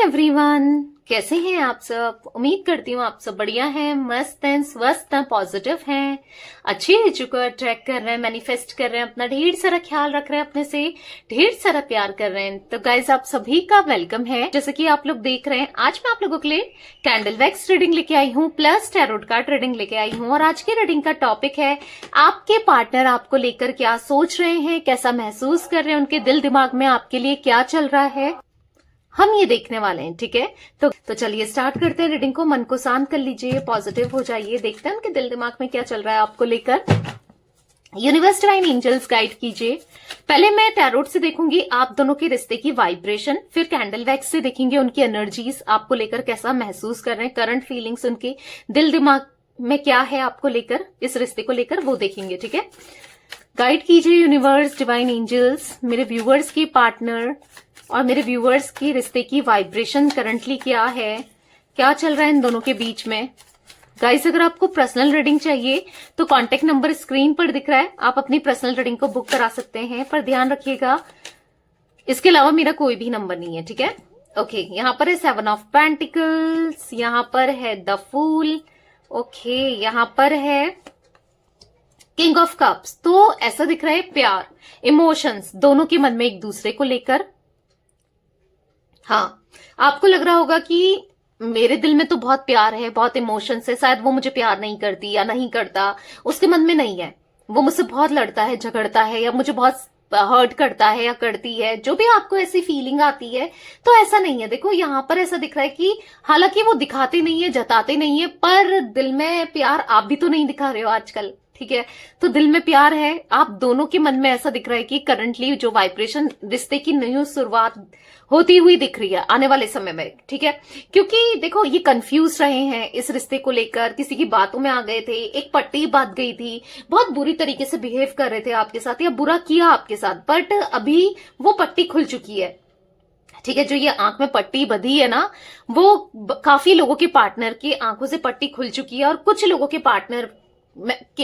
Everyone, कैसे हैं आप सब। उम्मीद करती हूँ आप सब बढ़िया हैं, मस्त हैं, स्वस्थ हैं, पॉजिटिव हैं, अच्छी एज को अट्रैक्ट कर रहे हैं, मैनिफेस्ट कर रहे हैं, अपना ढेर सारा ख्याल रख रहे हैं, अपने से ढेर सारा प्यार कर रहे हैं। तो गाइज आप सभी का वेलकम है। जैसे कि आप लोग देख रहे हैं, आज मैं आप लोगों के लिए कैंडल वैक्स रीडिंग लेके आई हूँ प्लस टैरोट कार्ड रीडिंग लेके आई हूँ। और आज की रीडिंग का टॉपिक है आपके पार्टनर आपको लेकर क्या सोच रहे हैं, कैसा महसूस कर रहे हैं, उनके दिल दिमाग में आपके लिए क्या चल रहा है, हम ये देखने वाले हैं। ठीक है, तो चलिए स्टार्ट करते हैं रीडिंग को। मन को शांत कर लीजिए, पॉजिटिव हो जाइए, देखते हैं उनके दिल दिमाग में क्या चल रहा है आपको लेकर। यूनिवर्स डिवाइन एंजल्स गाइड कीजिए। पहले मैं टैरोट से देखूंगी आप दोनों के रिश्ते की वाइब्रेशन, फिर कैंडल वैक्स से देखेंगे उनकी एनर्जीज आपको लेकर कैसा महसूस कर रहे हैं, करंट फीलिंग्स उनके दिल दिमाग में क्या है आपको लेकर, इस रिश्ते को लेकर वो देखेंगे। ठीक है, गाइड कीजिए यूनिवर्स डिवाइन एंजल्स, मेरे व्यूअर्स की पार्टनर और मेरे व्यूअर्स की रिश्ते की वाइब्रेशन करंटली क्या है, क्या चल रहा है इन दोनों के बीच में। गाइस अगर आपको पर्सनल रीडिंग चाहिए तो कांटेक्ट नंबर स्क्रीन पर दिख रहा है, आप अपनी पर्सनल रीडिंग को बुक करा सकते हैं, पर ध्यान रखिएगा इसके अलावा मेरा कोई भी नंबर नहीं है। ठीक है, ओके। यहाँ पर है 7 ऑफ पेंटिकल्स, यहाँ पर है द फूल, ओके, यहाँ पर है किंग ऑफ कप्स। तो ऐसा दिख रहा है प्यार, इमोशंस दोनों के मन में एक दूसरे को लेकर। हाँ, आपको लग रहा होगा कि मेरे दिल में तो बहुत प्यार है, बहुत इमोशंस है, शायद वो मुझे प्यार नहीं करती या नहीं करता, उसके मन में नहीं है, वो मुझसे बहुत लड़ता है, झगड़ता है, या मुझे बहुत हर्ट करता है या करती है, जो भी आपको ऐसी फीलिंग आती है। तो ऐसा नहीं है। देखो यहाँ पर ऐसा दिख रहा है कि हालांकि वो दिखाते नहीं है, जताते नहीं है, पर दिल में प्यार आप भी तो नहीं दिखा रहे हो आजकल। ठीक है, तो दिल में प्यार है, आप दोनों के मन में ऐसा दिख रहा है कि करंटली जो वाइब्रेशन रिश्ते की नई शुरुआत होती हुई दिख रही है आने वाले समय में। ठीक है, क्योंकि देखो ये कंफ्यूज रहे हैं इस रिश्ते को लेकर, किसी की बातों में आ गए थे, एक पट्टी बात गई थी, बहुत बुरी तरीके से बिहेव कर रहे थे आपके साथ या बुरा किया आपके साथ, बट अभी वो पट्टी खुल चुकी है। ठीक है, जो ये आंख में पट्टी बंधी है ना, वो काफी लोगों के पार्टनर की आंखों से पट्टी खुल चुकी है, और कुछ लोगों के पार्टनर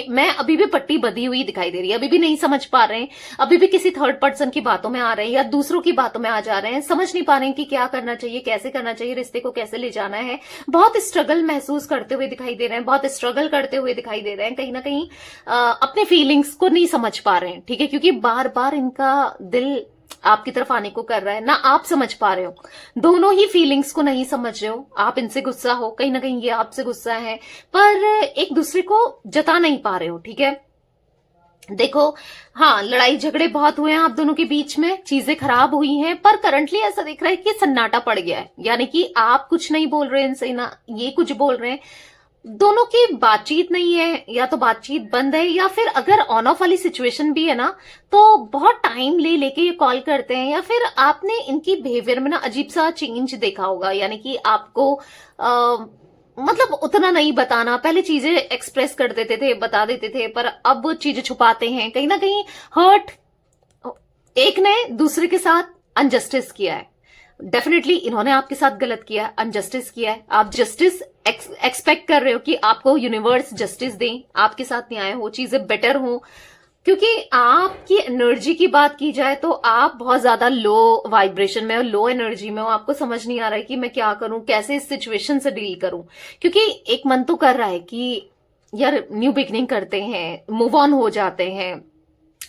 मैं अभी भी पट्टी बंधी हुई दिखाई दे रही है, अभी भी नहीं समझ पा रहे हैं, अभी भी किसी थर्ड पर्सन की बातों में आ रहे हैं या दूसरों की बातों में आ जा रहे हैं, समझ नहीं पा रहे हैं कि क्या करना चाहिए, कैसे करना चाहिए, रिश्ते को कैसे ले जाना है। बहुत स्ट्रगल महसूस करते हुए दिखाई दे रहे हैं, बहुत स्ट्रगल करते हुए दिखाई दे रहे हैं, कहीं ना कहीं अपने फीलिंग्स को नहीं समझ पा रहे हैं। ठीक है, क्योंकि बार बार इनका दिल आपकी तरफ आने को कर रहा है, ना आप समझ पा रहे हो, दोनों ही फीलिंग्स को नहीं समझ रहे हो। आप इनसे गुस्सा हो, कहीं ना कहीं ये आपसे गुस्सा है, पर एक दूसरे को जता नहीं पा रहे हो। ठीक है, देखो हाँ, लड़ाई झगड़े बहुत हुए हैं आप दोनों के बीच में, चीजें खराब हुई हैं, पर करंटली ऐसा दिख रहा है कि सन्नाटा पड़ गया है, यानी कि आप कुछ नहीं बोल रहे हैं इनसे, ना ये कुछ बोल रहे हैं, दोनों की बातचीत नहीं है, या तो बातचीत बंद है, या फिर अगर ऑन ऑफ वाली सिचुएशन भी है ना, तो बहुत टाइम ले लेके ये कॉल करते हैं, या फिर आपने इनकी बिहेवियर में ना अजीब सा चेंज देखा होगा, यानी कि आपको मतलब उतना नहीं बताना, पहले चीजें एक्सप्रेस कर देते थे, बता देते थे, पर अब चीजें छुपाते हैं, कहीं ना कहीं हर्ट एक ने दूसरे के साथ अनजस्टिस किया है। डेफिनेटली इन्होंने आपके साथ गलत किया, अनजस्टिस किया है, आप जस्टिस एक्सपेक्ट कर रहे हो कि आपको यूनिवर्स जस्टिस दें, आपके साथ न्याय हो, चीजें बेटर हो, क्योंकि आपकी एनर्जी की बात की जाए तो आप बहुत ज्यादा लो वाइब्रेशन में हो, लो एनर्जी में हो, आपको समझ नहीं आ रहा है कि मैं क्या करूं, कैसे इस सिचुएशन से डील करूं, क्योंकि एक मन तो कर रहा है कि यार न्यू बिगनिंग करते हैं, मूव ऑन हो जाते हैं,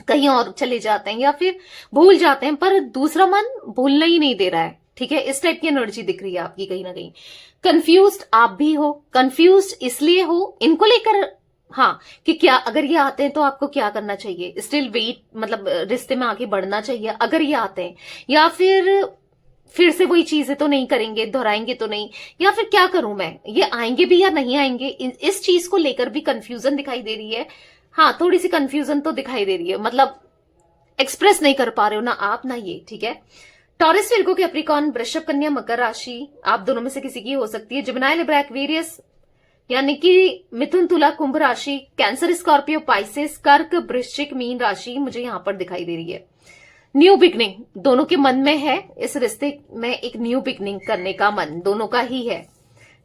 कहीं और चले जाते हैं या फिर भूल जाते हैं, पर दूसरा मन भूलना ही नहीं दे रहा है। ठीक है, इस टाइप की एनर्जी दिख रही है आपकी, कहीं ना कहीं कंफ्यूज्ड आप भी हो। कंफ्यूज्ड इसलिए हो इनको लेकर, हाँ, कि क्या अगर ये आते हैं तो आपको क्या करना चाहिए, स्टिल वेट, मतलब रिश्ते में आगे बढ़ना चाहिए अगर ये आते हैं, या फिर से वही चीजें तो नहीं करेंगे, दोहराएंगे तो नहीं, या फिर क्या करूं मैं, ये आएंगे भी या नहीं आएंगे, इस चीज को लेकर भी कंफ्यूजन दिखाई दे रही है। हाँ, थोड़ी सी कंफ्यूजन तो दिखाई दे रही है, मतलब एक्सप्रेस नहीं कर पा रहे हो ना आप ना ये। ठीक है, टॉरस, विर्गो, कैप्रिकॉर्न, वृषभ, कन्या, मकर राशि आप दोनों में से किसी की हो सकती है। जेमिनी, लिब्रा, एक्वेरियस यानी कि मिथुन, तुला, कुंभ राशि, कैंसर, स्कॉर्पियो, पाइसेस, कर्क, वृश्चिक, मीन राशि मुझे यहां पर दिखाई दे रही है। न्यू बिगनिंग दोनों के मन में है, इस रिश्ते में एक न्यू बिगनिंग करने का मन दोनों का ही है।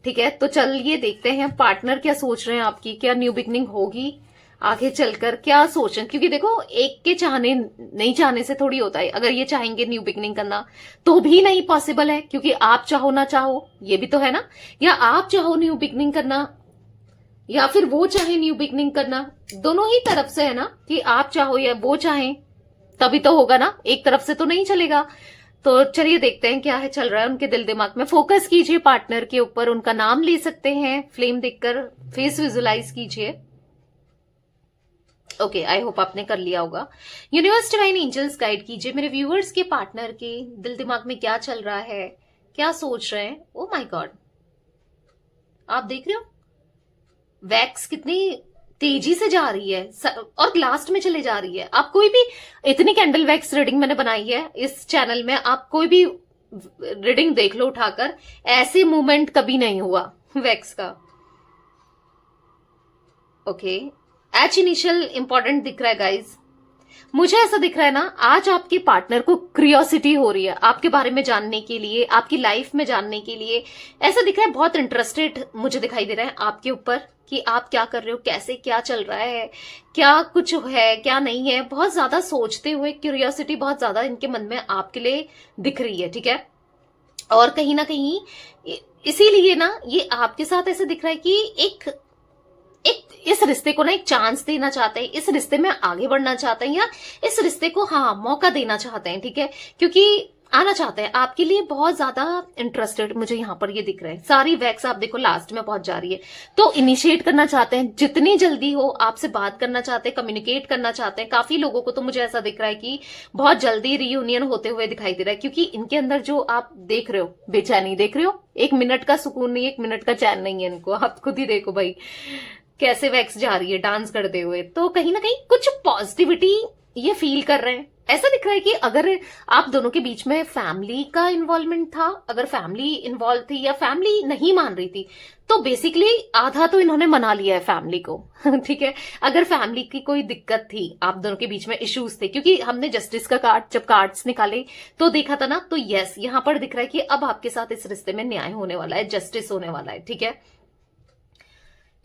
ठीक है, तो चलिए देखते हैं पार्टनर क्या सोच रहे हैं आपकी, क्या न्यू बिगनिंग होगी आगे चलकर क्या सोचें, क्योंकि देखो एक के चाहने नहीं चाहने से थोड़ी होता है। अगर ये चाहेंगे न्यू बिगनिंग करना तो भी नहीं पॉसिबल है, क्योंकि आप चाहो ना चाहो ये भी तो है ना, या आप चाहो न्यू बिगनिंग करना या फिर वो चाहे न्यू बिगनिंग करना, दोनों ही तरफ से है ना, कि आप चाहो या वो चाहे तभी तो होगा ना, एक तरफ से तो नहीं चलेगा। तो चलिए देखते हैं क्या है चल रहा है उनके दिल दिमाग में। फोकस कीजिए पार्टनर के ऊपर, उनका नाम ले सकते हैं, फ्लेम देखकर फेस विजुलाइज कीजिए। ओके, आई होप आपने कर लिया होगा। यूनिवर्स डिवाइन एंजल्स गाइड कीजिए मेरे व्यूअर्स के पार्टनर के दिल दिमाग में क्या चल रहा है, क्या सोच रहे हैं। ओ माय गॉड, आप देख रहे हो वैक्स कितनी तेजी से जा रही है और लास्ट में चले जा रही है। आप कोई भी, इतनी कैंडल वैक्स रीडिंग मैंने बनाई है इस चैनल में, आप कोई भी रीडिंग देख लो उठाकर, ऐसे मूवमेंट कभी नहीं हुआ वैक्स का। ओके, एच इनिशियल इंपॉर्टेंट दिख रहा है गाइज। मुझे ऐसा दिख रहा है ना, आज आपके पार्टनर को क्यूरियोसिटी हो रही है आपके बारे में जानने के लिए, आपकी लाइफ में जानने के लिए। ऐसा दिख रहा है बहुत इंटरेस्टेड मुझे दिखाई दे रहा है आपके ऊपर, कि आप क्या कर रहे हो, कैसे क्या चल रहा है, क्या कुछ है क्या नहीं है। बहुत ज्यादा सोचते हुए, क्यूरियोसिटी बहुत ज्यादा इनके मन में आपके लिए दिख रही है, ठीक है। और कहीं ना कहीं इसीलिए ना ये आपके साथ ऐसे दिख रहा है कि एक इस रिश्ते को ना एक चांस देना चाहते हैं, इस रिश्ते में आगे बढ़ना चाहते हैं, या इस रिश्ते को हाँ मौका देना चाहते हैं, ठीक है, क्योंकि आना चाहते हैं आपके लिए बहुत ज्यादा इंटरेस्टेड। मुझे यहाँ पर ये दिख रहा है, सारी वैक्स आप देखो लास्ट में पहुंच जा रही है। तो इनिशिएट करना चाहते हैं, जितनी जल्दी हो आपसे बात करना चाहते हैं, कम्युनिकेट करना चाहते हैं। काफी लोगों को तो मुझे ऐसा दिख रहा है कि बहुत जल्दी रियूनियन होते हुए दिखाई दे रहा है, क्योंकि इनके अंदर जो आप देख रहे हो बेचैनी देख रहे हो, एक मिनट का सुकून नहीं, एक मिनट का चैन नहीं है इनको। आप खुद ही देखो भाई कैसे वैक्स जा रही है डांस करते हुए। तो कहीं ना कहीं कुछ पॉजिटिविटी ये फील कर रहे हैं। ऐसा दिख रहा है कि अगर आप दोनों के बीच में फैमिली का इन्वॉल्वमेंट था, अगर फैमिली इन्वॉल्व थी या फैमिली नहीं मान रही थी, तो बेसिकली आधा तो इन्होंने मना लिया है फैमिली को ठीक है। अगर फैमिली की कोई दिक्कत थी, आप दोनों के बीच में इश्यूज थे, क्योंकि हमने जस्टिस का कार्ड जब कार्ड्स निकाले तो देखा था ना, तो यस यहाँ पर दिख रहा है कि अब आपके साथ इस रिश्ते में न्याय होने वाला है, जस्टिस होने वाला है, ठीक है।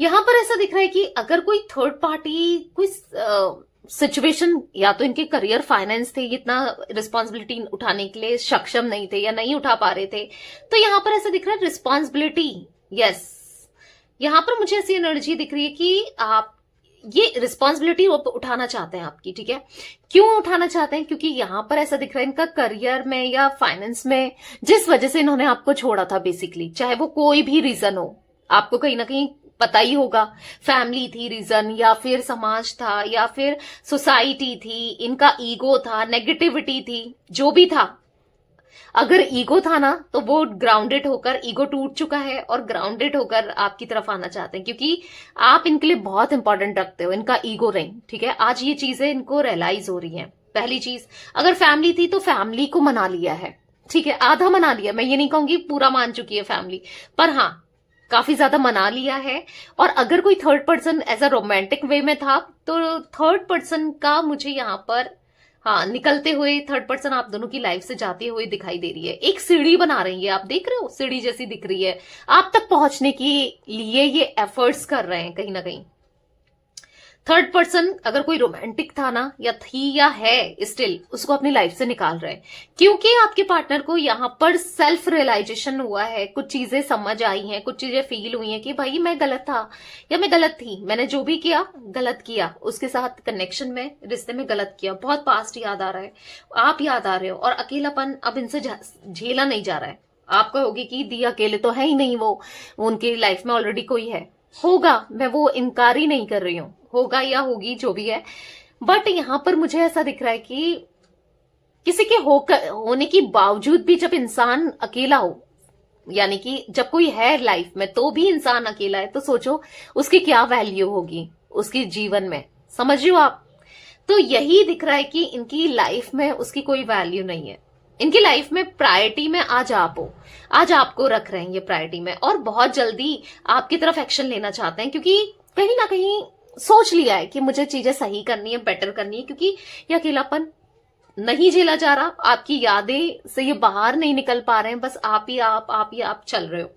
यहां पर ऐसा दिख रहा है कि अगर कोई थर्ड पार्टी कोई सिचुएशन, या तो इनके करियर फाइनेंस थे, इतना रिस्पॉन्सिबिलिटी उठाने के लिए सक्षम नहीं थे या नहीं उठा पा रहे थे, तो यहां पर ऐसा दिख रहा है रिस्पॉन्सिबिलिटी, यस। यहां पर मुझे ऐसी एनर्जी दिख रही है कि आप ये रिस्पॉन्सिबिलिटी उठाना चाहते हैं आपकी, ठीक है। क्यों उठाना चाहते हैं, क्योंकि यहां पर ऐसा दिख रहा है इनका करियर में या फाइनेंस में जिस वजह से इन्होंने आपको छोड़ा था, बेसिकली चाहे वो कोई भी रीजन हो, आपको कहीं ना कहीं पता ही होगा, फैमिली थी रीजन, या फिर समाज था, या फिर सोसाइटी थी, इनका ईगो था, नेगेटिविटी थी, जो भी था। अगर ईगो था ना तो वो ग्राउंडेड होकर, ईगो टूट चुका है और ग्राउंडेड होकर आपकी तरफ आना चाहते हैं, क्योंकि आप इनके लिए बहुत इंपॉर्टेंट रखते हो, इनका ईगो नहीं, ठीक है। आज ये चीजें इनको रियलाइज हो रही हैं। पहली चीज, अगर फैमिली थी तो फैमिली को मना लिया है, ठीक है, आधा मना लिया, मैं ये नहीं कहूंगी पूरा मान चुकी है फैमिली, पर हाँ काफी ज्यादा मना लिया है। और अगर कोई third person as a romantic way में था, तो थर्ड पर्सन का मुझे यहाँ पर हाँ निकलते हुए थर्ड पर्सन आप दोनों की लाइफ से जाते हुए दिखाई दे रही है। एक सीढ़ी बना रही है, आप देख रहे हो सीढ़ी जैसी दिख रही है, आप तक पहुंचने के लिए ये एफर्ट्स कर रहे हैं कहीं ना कहीं। थर्ड पर्सन अगर कोई रोमांटिक था ना, या थी या है स्टिल, उसको अपनी लाइफ से निकाल रहे हैं, क्योंकि आपके पार्टनर को यहाँ पर सेल्फ रियलाइजेशन हुआ है, कुछ चीजें समझ आई हैं, कुछ चीजें फील हुई हैं कि भाई मैं गलत था या मैं गलत थी, मैंने जो भी किया गलत किया, उसके साथ कनेक्शन में रिश्ते में गलत किया। बहुत पास्ट याद आ रहा है, आप याद आ रहे हो, और अकेलापन अब इनसे झेला नहीं जा रहा है। आप कहोगे कि दी अकेले तो है ही नहीं, वो उनकी लाइफ में ऑलरेडी कोई है, होगा, मैं वो इनकार ही नहीं कर रही हूं, होगा या होगी जो भी है। बट यहां पर मुझे ऐसा दिख रहा है कि किसी के होने के बावजूद भी जब इंसान अकेला हो, यानी कि जब कोई है लाइफ में तो भी इंसान अकेला है, तो सोचो उसकी क्या वैल्यू होगी उसके जीवन में, समझ रहे हो आप। तो यही दिख रहा है कि इनकी लाइफ में उसकी कोई वैल्यू नहीं है। इनकी लाइफ में प्रायोरिटी में आज आप हो, आज आपको रख रहे हैं ये प्रायोरिटी में, और बहुत जल्दी आपकी तरफ एक्शन लेना चाहते हैं, क्योंकि कहीं ना कहीं सोच लिया है कि मुझे चीजें सही करनी है, बेटर करनी है, क्योंकि ये अकेलापन नहीं झेला जा रहा, आपकी यादें से ये बाहर नहीं निकल पा रहे हैं, बस आप ही आप चल रहे हो।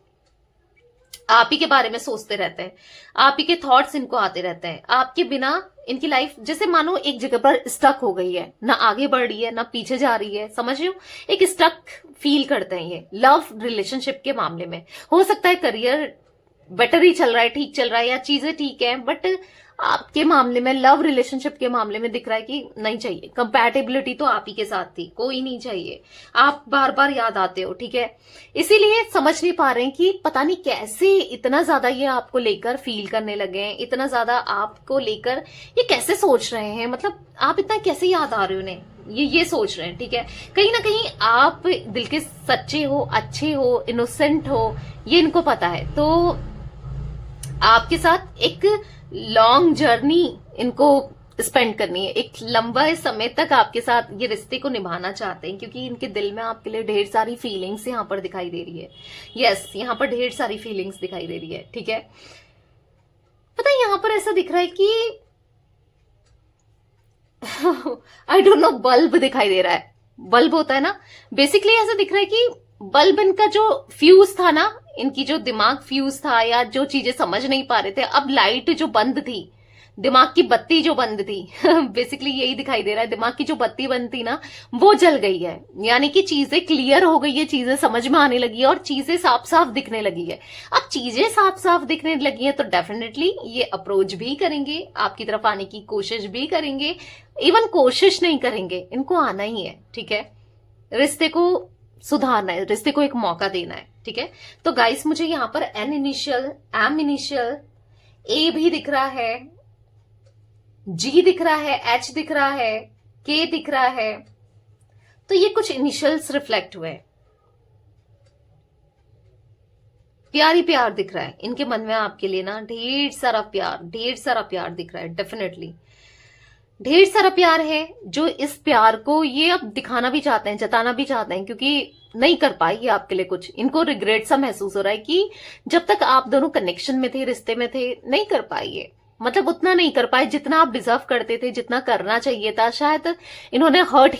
आप ही के बारे में सोचते रहते हैं, आप ही के थॉट्स इनको आते रहते हैं। आपके बिना इनकी लाइफ जैसे मानो एक जगह पर स्टक हो गई है, ना आगे बढ़ रही है ना पीछे जा रही है, समझ रहे हो? एक स्टक फील करते हैं ये लव रिलेशनशिप के मामले में। हो सकता है करियर बेटर ही चल रहा है, ठीक चल रहा है, या चीजें ठीक है, बट आपके मामले में, लव रिलेशनशिप के मामले में दिख रहा है कि नहीं चाहिए। कंपैटिबिलिटी तो आप ही के साथ थी, कोई नहीं चाहिए। आप बार बार याद आते हो, ठीक है? इसीलिए समझ नहीं पा रहे हैं कि पता नहीं कैसे इतना ज्यादा ये आपको लेकर फील करने लगे हैं, इतना ज्यादा आपको लेकर ये कैसे सोच रहे हैं, मतलब आप इतना कैसे याद आ रहे हो उन्हें, ये सोच रहे हैं, ठीक है? कहीं ना कहीं आप दिल के सच्चे हो, अच्छे हो, इनोसेंट हो, ये इनको पता है। तो आपके साथ एक लॉन्ग जर्नी इनको स्पेंड करनी है, एक लंबा समय तक आपके साथ ये रिश्ते को निभाना चाहते हैं, क्योंकि इनके दिल में आपके लिए ढेर सारी फीलिंग्स यहाँ पर दिखाई दे रही है। यस, यहाँ पर ढेर सारी फीलिंग्स दिखाई दे रही है, ठीक है? पता है यहाँ पर ऐसा दिख रहा है कि आई डोंट नो, बल्ब दिखाई दे रहा है। बल्ब होता है ना, बेसिकली ऐसा दिख रहा है कि बल्ब इनका जो फ्यूज था ना, इनकी जो दिमाग फ्यूज था या जो चीजें समझ नहीं पा रहे थे, अब लाइट जो बंद थी, दिमाग की बत्ती जो बंद थी बेसिकली यही दिखाई दे रहा है, दिमाग की जो बत्ती बंद थी ना वो जल गई है, यानी कि चीजें क्लियर हो गई है, चीजें समझ में आने लगी है और चीजें साफ साफ दिखने लगी है। अब चीजें साफ साफ दिखने लगी है तो डेफिनेटली ये अप्रोच भी करेंगे, आपकी तरफ आने की कोशिश भी करेंगे, इवन कोशिश नहीं करेंगे, इनको आना ही है, ठीक है? रिश्ते को सुधारना है, रिश्ते को एक मौका देना है, ठीक है? तो गाइस मुझे यहाँ पर एन इनिशियल, एम इनिशियल, ए भी दिख रहा है, जी दिख रहा है, एच दिख रहा है, के दिख रहा है। तो ये कुछ इनिशियल्स रिफ्लेक्ट हुए। प्यार ही प्यार दिख रहा है इनके मन में आपके लिए ना, ढेर सारा प्यार, ढेर सारा प्यार दिख रहा है, डेफिनेटली ढेर सारा प्यार है। जो इस प्यार को ये अब दिखाना भी चाहते हैं, जताना भी चाहते हैं, क्योंकि नहीं कर पाई ये आपके लिए कुछ, इनको रिग्रेट सा महसूस हो रहा है कि जब तक आप दोनों कनेक्शन में थे, रिश्ते में थे, नहीं कर पाई ये, मतलब उतना नहीं कर पाए जितना आप डिजर्व करते थे, जितना करना चाहिए था। शायद इन्होंने हर्ट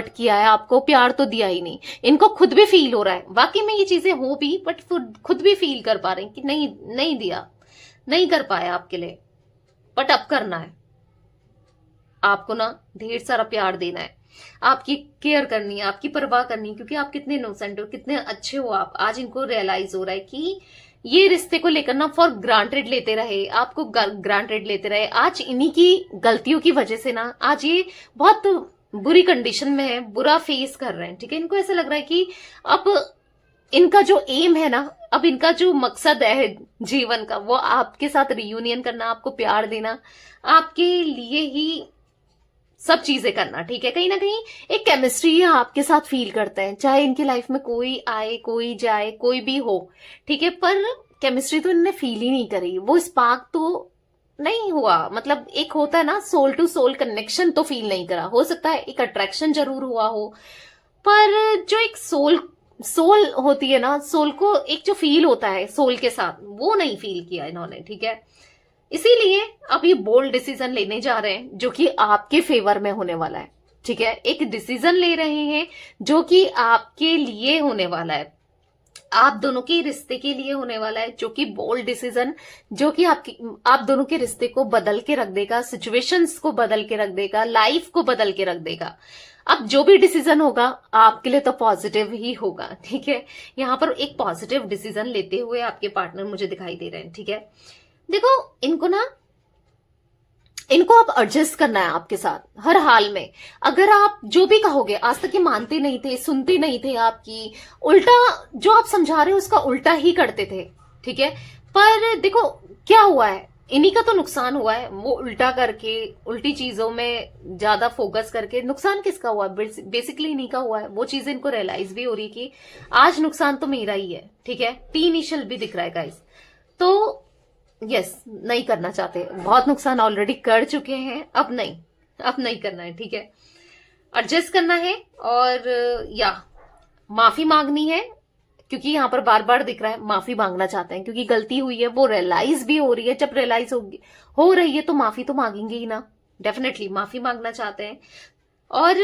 किया है आपको, प्यार तो दिया ही नहीं। इनको खुद भी फील हो रहा है वाकई में ये चीजें हो भी, बट खुद भी फील कर पा रहे हैं कि नहीं दिया, नहीं कर पाया आपके लिए, बट अब करना है आपको ना, ढेर सारा प्यार देना है, आपकी केयर करनी है, आपकी परवाह करनी है, क्योंकि आप कितने इनोसेंट हो, कितने अच्छे हो आप। आज इनको रियलाइज हो रहा है कि ये रिश्ते को लेकर ना फॉर ग्रांटेड लेते रहे, आपको ग्रांटेड लेते रहे। आज इन्हीं की गलतियों की वजह से ना आज ये बहुत बुरी कंडीशन में है, बुरा फेस कर रहे हैं, ठीक है? इनको ऐसा लग रहा है कि अब इनका जो एम है ना, अब इनका जो मकसद है जीवन का, वो आपके साथ रियूनियन करना, आपको प्यार देना, आपके लिए ही सब चीजें करना, ठीक है? कहीं ना कहीं एक केमिस्ट्री आपके साथ फील करते हैं, चाहे इनकी लाइफ में कोई आए, कोई जाए, कोई भी हो, ठीक है? पर केमिस्ट्री तो इन्होंने फील ही नहीं करी, वो स्पार्क तो नहीं हुआ। मतलब एक होता है ना सोल टू सोल कनेक्शन, तो फील नहीं करा। हो सकता है एक अट्रैक्शन जरूर हुआ हो, पर जो एक सोल होती है ना, सोल को एक जो फील होता है सोल के साथ, वो नहीं फील किया इन्होंने, ठीक है? इसीलिए अब ये बोल्ड डिसीजन लेने जा रहे हैं जो कि आपके फेवर में होने वाला है, ठीक है? एक डिसीजन ले रहे हैं जो कि आपके लिए होने वाला है, आप दोनों के रिश्ते के लिए होने वाला है, जो कि बोल्ड डिसीजन, जो कि आप दोनों के रिश्ते को बदल के रख देगा, सिचुएशंस को बदल के रख देगा, लाइफ को बदल के रख देगा। अब जो भी डिसीजन होगा आपके लिए तो पॉजिटिव ही होगा, ठीक है? यहाँ पर एक पॉजिटिव डिसीजन लेते हुए आपके पार्टनर मुझे दिखाई दे रहे हैं, ठीक है? देखो इनको आप एडजस्ट करना है आपके साथ हर हाल में। अगर आप जो भी कहोगे, आज तक ये मानते नहीं थे, सुनते नहीं थे आपकी, उल्टा जो आप समझा रहे हो उसका उल्टा ही करते थे, ठीक है? पर देखो क्या हुआ है, इन्हीं का तो नुकसान हुआ है, वो उल्टा करके, उल्टी चीजों में ज्यादा फोकस करके। नुकसान किसका हुआ है? बेसिकली इन्हीं का हुआ है। वो चीजें इनको रियलाइज भी हो रही है कि आज नुकसान तो मेरा ही है, ठीक है? टी इनिशियल भी दिख रहा है गाइस, तो यस, नहीं करना चाहते, बहुत नुकसान ऑलरेडी कर चुके हैं, अब नहीं करना है, ठीक है? एडजस्ट करना है और या माफी मांगनी है, क्योंकि यहां पर बार बार दिख रहा है माफी मांगना चाहते हैं, क्योंकि गलती हुई है, वो रियलाइज भी हो रही है। जब रियलाइज हो रही है तो माफी तो मांगेंगे ही ना, डेफिनेटली माफी मांगना चाहते हैं और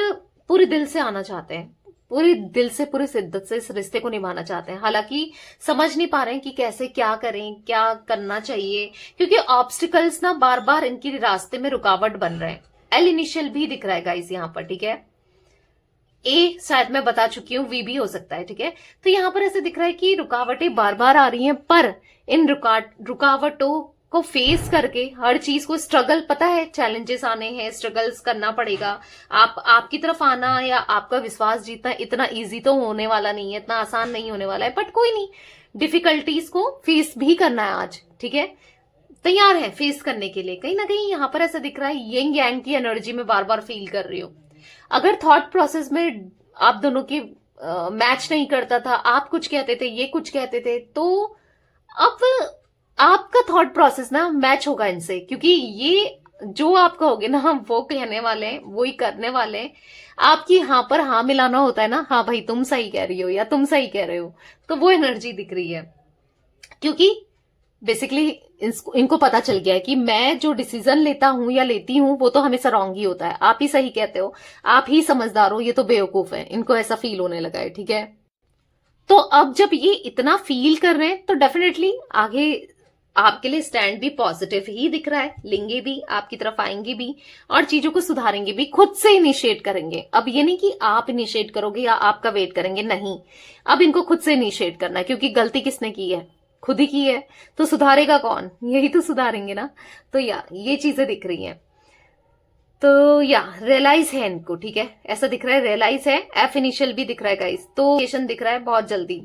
पूरे दिल से आना चाहते हैं, पूरे दिल से पूरी शिद्दत से इस रिश्ते को निभाना चाहते हैं, हालांकि समझ नहीं पा रहे हैं कि कैसे क्या करें, क्या करना चाहिए, क्योंकि ऑब्स्टिकल्स ना बार बार इनके रास्ते में रुकावट बन रहे हैं। एल इनिशियल भी दिख रहा है गाइस यहाँ पर, ठीक है। ए शायद मैं बता चुकी हूँ, वी भी हो सकता है, ठीक है। तो यहाँ पर ऐसे दिख रहा है कि रुकावटें बार बार आ रही हैं, पर इन रुकावटों को फेस करके हर चीज को स्ट्रगल, पता है चैलेंजेस आने हैं, स्ट्रगल्स करना पड़ेगा। आपकी तरफ आना या आपका विश्वास जीतना इतना इजी तो होने वाला नहीं है, इतना आसान नहीं होने वाला है, बट कोई नहीं, डिफिकल्टीज को फेस भी करना है आज, ठीक है। तैयार है फेस करने के लिए। कहीं ना कहीं यहाँ पर ऐसा दिख रहा है यंग यांग की एनर्जी में बार बार फील कर रही हो। अगर थॉट प्रोसेस में आप दोनों की मैच नहीं करता था, आप कुछ कहते थे, ये कुछ कहते थे, तो अब आपका थॉट प्रोसेस ना मैच होगा इनसे, क्योंकि ये जो आप कहोगे ना वो कहने वाले हैं, वो ही करने वाले हैं। आपकी हाँ पर हाँ मिलाना होता है ना, हाँ भाई तुम सही कह रही हो या तुम सही कह रहे हो, तो वो एनर्जी दिख रही है। क्योंकि बेसिकली इनको पता चल गया है कि मैं जो डिसीजन लेता हूं या लेती हूं वो तो हमेशा रॉन्ग ही होता है, आप ही सही कहते हो, आप ही समझदार हो, ये तो बेवकूफ है। इनको ऐसा फील होने लगा है, ठीक है। तो अब जब ये इतना फील कर रहे हैं तो डेफिनेटली आगे आपके लिए स्टैंड भी पॉजिटिव ही दिख रहा है, लेंगे भी, आपकी तरफ आएंगे भी और चीजों को सुधारेंगे भी, खुद से इनिशिएट करेंगे। अब ये नहीं कि आप इनिशिएट करोगे या आपका वेट करेंगे, नहीं, अब इनको खुद से इनिशिएट करना है, क्योंकि गलती किसने की है, खुद ही की है, तो सुधारेगा कौन, यही तो सुधारेंगे ना। तो ये चीजें दिख रही हैं। तो रियलाइज है इनको, ठीक है, ऐसा दिख रहा है, रियलाइज है। एफ इनिशियल भी दिख रहा है गाइस, तो दिख रहा है बहुत जल्दी,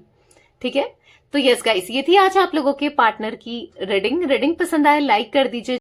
ठीक है। तो यस गाइस, ये थी आज आप लोगों के पार्टनर की रीडिंग पसंद आए लाइक कर दीजिए।